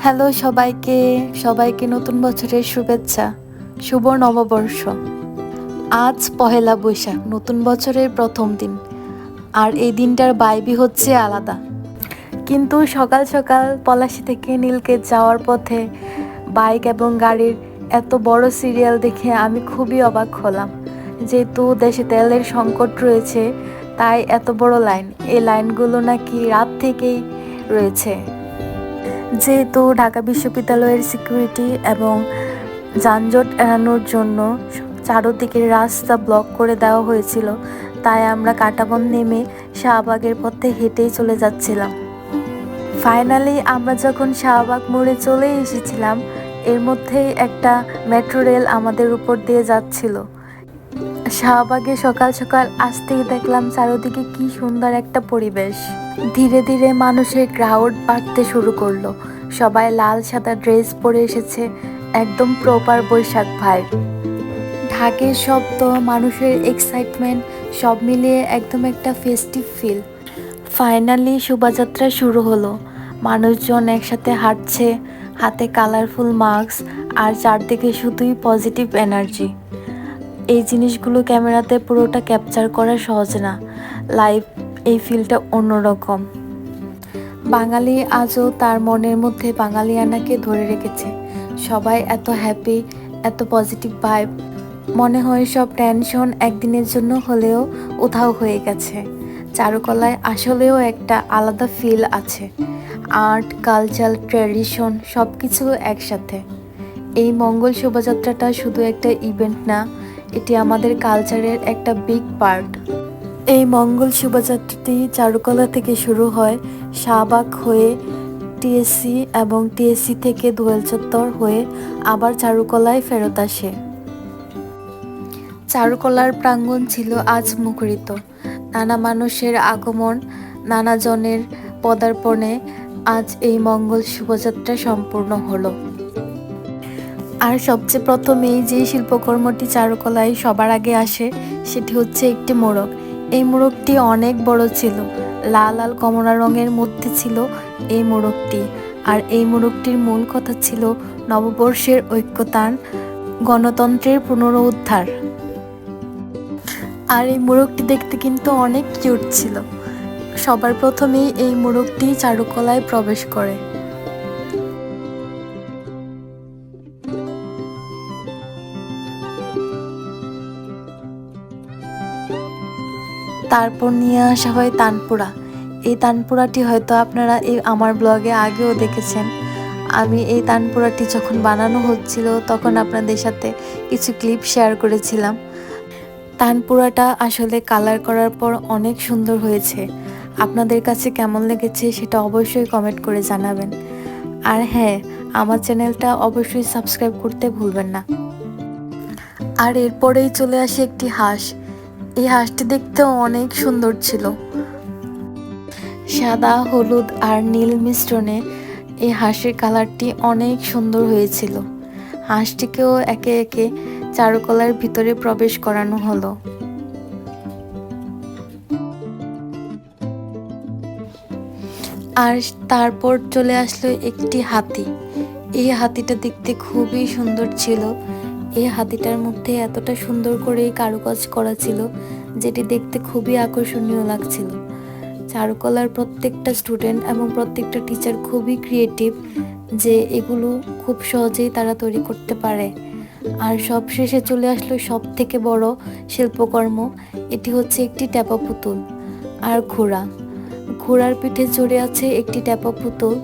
Hello সবাইকে নতুন বছরের শুভেচ্ছা। শুভ নববর্ষ। আজ পহেলা বৈশাখ, নতুন বছরের প্রথম দিন। আর এই দিনটার ভাইবই হচ্ছে আলাদা। কিন্তু সকাল সকাল পলাশী থেকে নীলকে যাওয়ার পথে বাইক এবং গাড়ির এত বড় সিরিয়াল দেখে আমি খুবই অবাক হলাম। যেহেতু দেশে তেলের সংকট রয়েছে, তাই এত বড় লাইন। এই লাইনগুলো নাকি রাত থেকেই রয়েছে। যেহেতু ঢাকা বিশ্ববিদ্যালয়ের সিকিউরিটি এবং যানজট এড়ানোর জন্য চারদিকের রাস্তা ব্লক করে দেওয়া হয়েছিল, তাই আমরা কাঁটাবন নেমে শাহবাগের পথে হেঁটেই চলে যাচ্ছিলাম। ফাইনালি আমরা যখন শাহবাগ মোড়ে চলে এসেছিলাম, এর মধ্যেই একটা মেট্রো রেল আমাদের উপর দিয়ে যাচ্ছিল। শাহবাগে সকাল সকাল আসতেই দেখলাম চারদিকে কি সুন্দর একটা পরিবেশ। ধীরে ধীরে মানুষের ক্রাউড বাড়তে শুরু করলো। সবাই লাল সাদা ড্রেস পরে এসেছে, একদম প্রপার বৈশাখ ভাইব। ঢাকের শব্দ, মানুষের এক্সাইটমেন্ট সব মিলিয়ে একদম একটা ফেস্টিভ ফিল। ফাইনালি শোভাযাত্রা শুরু হলো। মানুষজন একসাথে হাঁটছে, হাতে কালারফুল মাস্ক, আর চারদিকে শুধুই পজিটিভ এনার্জি। এই জিনিসগুলো ক্যামেরাতে পুরোটা ক্যাপচার করা সহজ না। লাইভ এই ফিলটা অন্যরকম। বাঙালি আজও তার মনের মধ্যে বাঙালিয়ানাকে ধরে রেখেছে। সবাই এত হ্যাপি, এত পজিটিভ ভাইব। মনে হয় সব টেনশন একদিনের জন্য হলেও উধাও হয়ে গেছে। চারুকলায় আসলেও একটা আলাদা ফিল আছে। আর্ট, কালচার, ট্র্যাডিশন সব কিছু একসাথে। এই মঙ্গল শোভাযাত্রাটা শুধু একটা ইভেন্ট না, এটি আমাদের কালচারের একটা বিগ পার্ট। এই মঙ্গল শোভাযাত্রাটি চারুকলা থেকে শুরু হয়, শাহবাগ হয়ে টিএসসি এবং টিএসসি থেকে দোয়েল চত্বর হয়ে আবার চারুকলায় ফেরত আসে। চারুকলার প্রাঙ্গণ ছিল আজ মুখরিত। নানা মানুষের আগমন, নানা জনের পদার্পণে আজ এই মঙ্গল শোভাযাত্রা সম্পূর্ণ হলো। আর সবচেয়ে প্রথমেই যে শিল্পকর্মটি চারুকলায় সবার আগে আসে, সেটি হচ্ছে একটি মোড়ক। এই মোড়কটি অনেক বড় ছিল, লাল লাল কমলা রঙের মধ্যে ছিল এই মোড়কটি। আর এই মোড়কটির মূল কথা ছিল নববর্ষের ঐক্যতান, গণতন্ত্রের পুনরুদ্ধার। আর এই মোড়কটি দেখতে কিন্তু অনেক কিউট ছিল। সবার প্রথমেই এই মোড়কটি চারুকলায় প্রবেশ করে। তারপর নিয়ে আসা হয় তানপুরা। এই তানপুরাটি হয়তো আপনারা আমার ব্লগে আগেও দেখেছেন। আমি এই তানপুরাটি যখন বানানো হচ্ছিল তখন আপনাদের সাথে কিছু ক্লিপ শেয়ার করেছিলাম। তানপুরাটা আসলে কালার করার পর অনেক সুন্দর হয়েছে। আপনাদের কাছে কেমন লেগেছে সেটা অবশ্যই কমেন্ট করে জানাবেন। আর হ্যাঁ, আমার চ্যানেলটা অবশ্যই সাবস্ক্রাইব করতে ভুলবেন না। আর এরপরেই চলে আসে একটি হাঁস। এই হাঁসটি দেখতেও অনেক সুন্দর ছিল। সাদা, হলুদ আর নীল মিশ্রণে এই হাঁসের কালারটি অনেক সুন্দর হয়েছিল। হাঁসটিকেও একে একে চারুকলার ভিতরে প্রবেশ করানো হলো। আর তারপর চলে আসলো একটি হাতি। এই হাতিটা দেখতে খুবই সুন্দর ছিল। এই হাতিটার মধ্যে এতটা সুন্দর করে কারুকাজ করা ছিল, যেটি দেখতে খুবই আকর্ষণীয় লাগছিল। চারুকলার প্রত্যেকটা স্টুডেন্ট এবং প্রত্যেকটা টিচার খুবই ক্রিয়েটিভ, যে এগুলো খুব সহজেই তারা তৈরি করতে পারে। আর সবশেষে চলে আসলো সব থেকে বড় শিল্পকর্ম। এটি হচ্ছে একটি ট্যাপা পুতুল আর ঘোড়ার পিঠে চড়ে আছে একটি ট্যাপা পুতুল।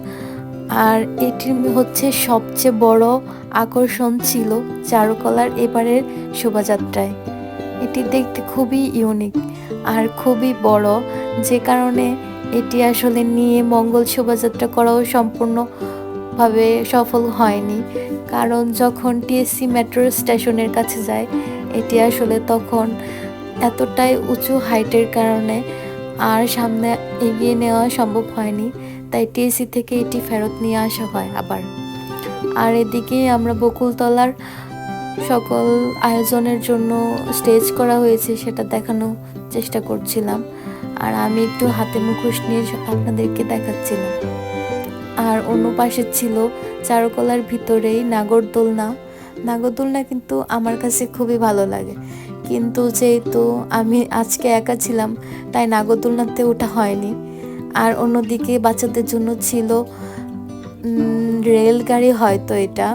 আর এটি হচ্ছে সবচেয়ে বড় আকর্ষণ ছিল চারুকলার এবারের শোভাযাত্রায়। এটি দেখতে খুবই ইউনিক আর খুবই বড়, যে কারণে এটি আসলে নিয়ে মঙ্গল শোভাযাত্রা করাও সম্পূর্ণভাবে সফল হয়নি। কারণ যখন টিএসসি মেট্রো স্টেশনের কাছে যায়, এটি আসলে তখন এতটাই উঁচু হাইটের কারণে আর সামনে এগিয়ে নেওয়া সম্ভব হয়নি, তাই টিএসসি থেকে এটি ফেরত নিয়ে আসা হয় আবার। আর এদিকে আমরা বকুলতলার সকল আয়োজনের জন্য স্টেজ করা হয়েছে সেটা দেখানোর চেষ্টা করছিলাম। আর আমি একটু হাতে মুখোশ নিয়ে আপনাদেরকে দেখাচ্ছিলাম। আর অন্য পাশে ছিল চারুকলার ভিতরেই নাগরদোলনা কিন্তু আমার কাছে খুবই ভালো লাগে, কিন্তু যেহেতু আমি আজকে একা ছিলাম তাই নাগরদোলনাতে ওঠা হয়নি। আর অন্যদিকে বাচ্চাদের জন্য ছিল রেলগাড়ি, হয়তো এটা।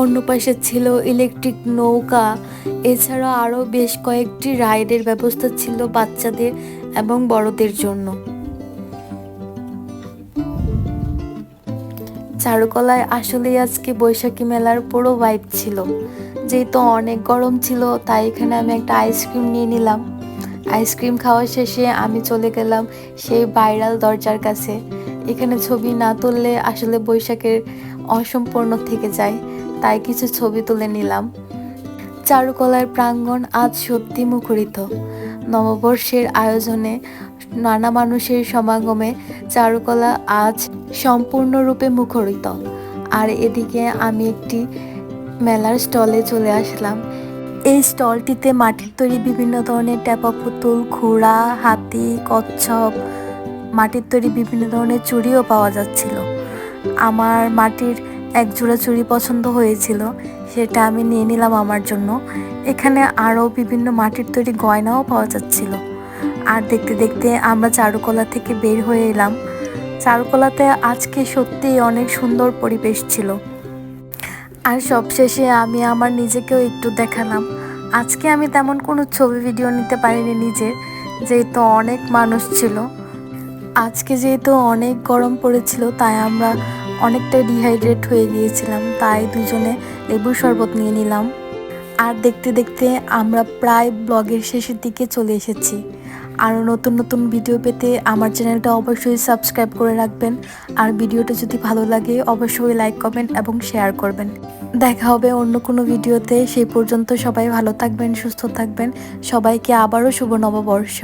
অন্য পাশে ছিল ইলেকট্রিক নৌকা, এছাড়া আরও বেশ কয়েকটি রাইডের ব্যবস্থা ছিল বাচ্চাদের এবং বড়দের জন্য। চারুকলায় আসলে আজকে বৈশাখী মেলার পুরো ভাইব ছিল। যেহেতু অনেক গরম ছিল তাই এখানে আমি একটা আইসক্রিম নিয়ে নিলাম। আইসক্রিম খাওয়া শেষে আমি চলে গেলাম সেই ভাইরাল দরজার কাছে। এখানে ছবি না তুললে আসলে বৈশাখের অসম্পূর্ণ থেকে যায়, তাই কিছু ছবি তুলে নিলাম। চারুকলার প্রাঙ্গণ আজ সত্যি মুখরিত। নববর্ষের আয়োজনে, নানা মানুষের সমাগমে চারুকলা আজ সম্পূর্ণরূপে মুখরিত। আর এদিকে আমি একটি মেলার স্টলে চলে আসলাম। এই স্টলটিতে মাটির তৈরি বিভিন্ন ধরনের ট্যাপা পুতুল, ঘোড়া, হাতি, কচ্ছপ, মাটির তৈরি বিভিন্ন ধরনের চুড়িও পাওয়া যাচ্ছিল। আমার মাটির এক জোড়া চুড়ি পছন্দ হয়েছিল, সেটা আমি নিয়ে নিলাম আমার জন্য। এখানে আরও বিভিন্ন মাটির তৈরি গয়নাও পাওয়া যাচ্ছিল। আর দেখতে দেখতে আমরা চারুকলা থেকে বের হয়ে এলাম। চারুকলাতে আজকে সত্যিই অনেক সুন্দর পরিবেশ ছিল। আর সবশেষে আমি আমার নিজেকেও একটু দেখালাম। আজকে আমি তেমন কোনো ছবি ভিডিও নিতে পারিনি নিজের, যেহেতু অনেক মানুষ ছিল। আজকে যেহেতু অনেক গরম পড়েছিল তাই আমরা অনেকটা ডিহাইড্রেট হয়ে গিয়েছিলাম, তাই দুজনে লেবুর শরবত নিয়ে নিলাম। আর দেখতে দেখতে আমরা প্রায় ব্লগের শেষের দিকে চলে এসেছি। আরও নতুন নতুন ভিডিও পেতে আমার চ্যানেলটা অবশ্যই সাবস্ক্রাইব করে রাখবেন। আর ভিডিওটা যদি ভালো লাগে অবশ্যই লাইক, কমেন্ট এবং শেয়ার করবেন। দেখা হবে অন্য কোনো ভিডিওতে। সেই পর্যন্ত সবাই ভালো থাকবেন, সুস্থ থাকবেন। সবাইকে আবারও শুভ নববর্ষ।